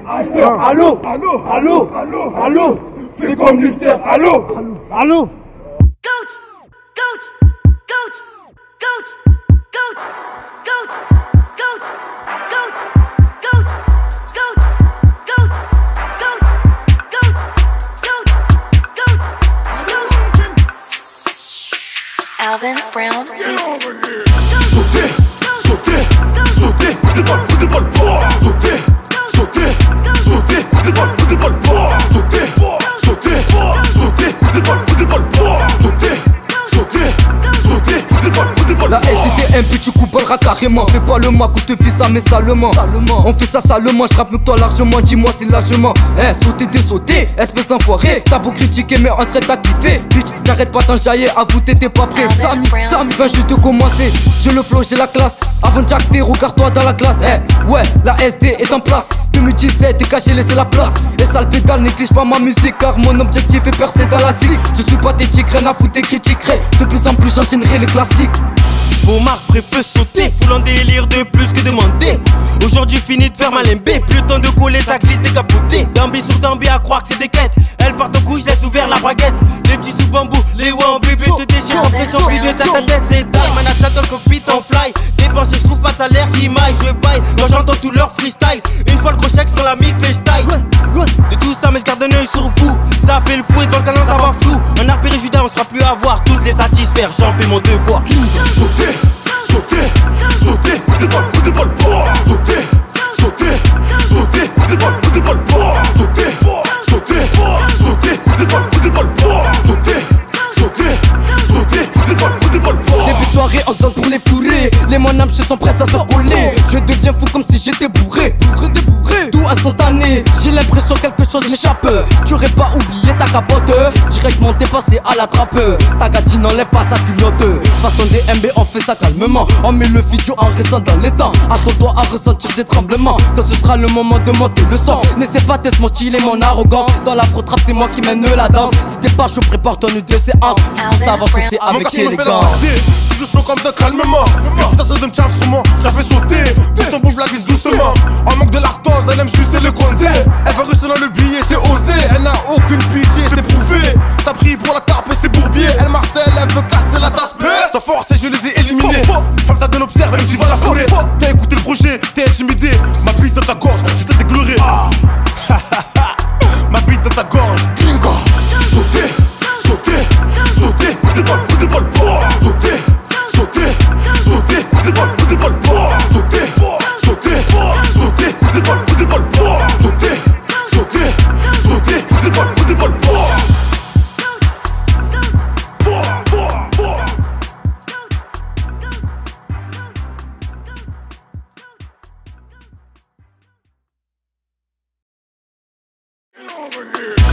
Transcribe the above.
Allô, allô, allô, allô, allô, fais comme Lister, allô, allô. Alvin Brown. Sauter, sauter, sauter, coup de balle, sauter, sauter, sauter, coup de balle, sauter, sauter, sauter, coup de balle, sauter, sauter, sauter, coup de balle. La SDTM, petit coup balle carrément. Fais pas le mois, coup te fais ça mais salement. On fait ça salement, j'rappe nous toi largement. Dis-moi si largement. Sauter des sauter, espèce d'enfoiré. T'as beau critiquer mais on serait t'as kiffé. Bitch, n'arrête pas d'enjailler, avoue t'étais pas prêt. Samy, viens juste de commencer. J'ai le flow, j'ai la classe. Avant de jacter, regarde-toi dans la classe. Ouais, la SD est en place. 2017, t'es caché, laissez la place. Et sale pédale, néglige pas ma musique. Car mon objectif est percé dans la zig. Je suis pathétique, rien à foutre des critiquerai. De plus en plus j'enchaînerai les classiques. Vos marques préfèrent sauter, foule en délire de plus que demander. Aujourd'hui fini de faire ma limbé, plus le temps de coller, ça glisse décapoté. Dambi sur Dambi à croire que c'est des quêtes. Elle part en couille, je laisse ouvert la braguette. Les petits sous bambou, les ouins en bébé te déchirent sans pression, plus de tête à tête, c'est die. Manachat dans le cockpit en fly. Dépensé, je trouve pas de salaire qui maille, je baille quand j'entends tout leur freestyle. Une fois le gros chèque dans la mi-freestyle. De tout ça, mais je garde un œil sur vous. Ça fait le fou et dans le canon ça va flou. Un arpère et Judas, on sera plus à voir. Toutes les satisfaire, j'en fais mon devoir. Sauter, sauter, sauter, coup de balle, sauter, sauter, sauter, coup de balle, sauter, sauter, sauter, coup de balle, sauter, sauter, sauter, coup de balle. Début de soirée en zone pour les fourrer. Les monams sont prêtes à se faire coller. Je deviens fou comme si j'étais bourré. Tout instantané, j'ai l'impression quelque chose m'échappe. Tu aurais pas oublié ta capote. Directement dépassé à la trappe. Ta gatine n'enlève pas sa culotte. Façon des MB on fait ça calmement. On met le vidéo en restant dans les temps. Attends-toi à ressentir des tremblements. Quand ce sera le moment de monter le sang. N'essaie pas d'être mon style et mon arrogance. Dans la trap c'est moi qui mène la danse. Si t'es pas chaud prépare-toi une de séances. Ça va sauter avec élégance. Toujours chaud comme d'un calmement. Putain ça me tient sur moi, je la fais sauter. Pourtant bouge la glisse doucement. En manque de l'artose, elle aime sucer le condé. Elle va rester dans le billet, c'est osé. Elle n'a aucune pitié, c'est prouvé. T'as pris pour la carpe et c'est bourbier. Elle Marcel, elle veut casser la tasse. Sans force et je les ai éliminés. Femme t'as donné observe, même si va la forêt. T'as écouté le projet, t'es intimidé. Ma bite dans ta gorge, c'était dégloré. Ma bite dans ta gorge, gringo. Sauter, sauter, sauter, coup de balle, sauter, sauter, sauter, coup de balle, sauter, sauter, sauter, coup de balle, sauter, sauter, sauter, coup de balle, Over here.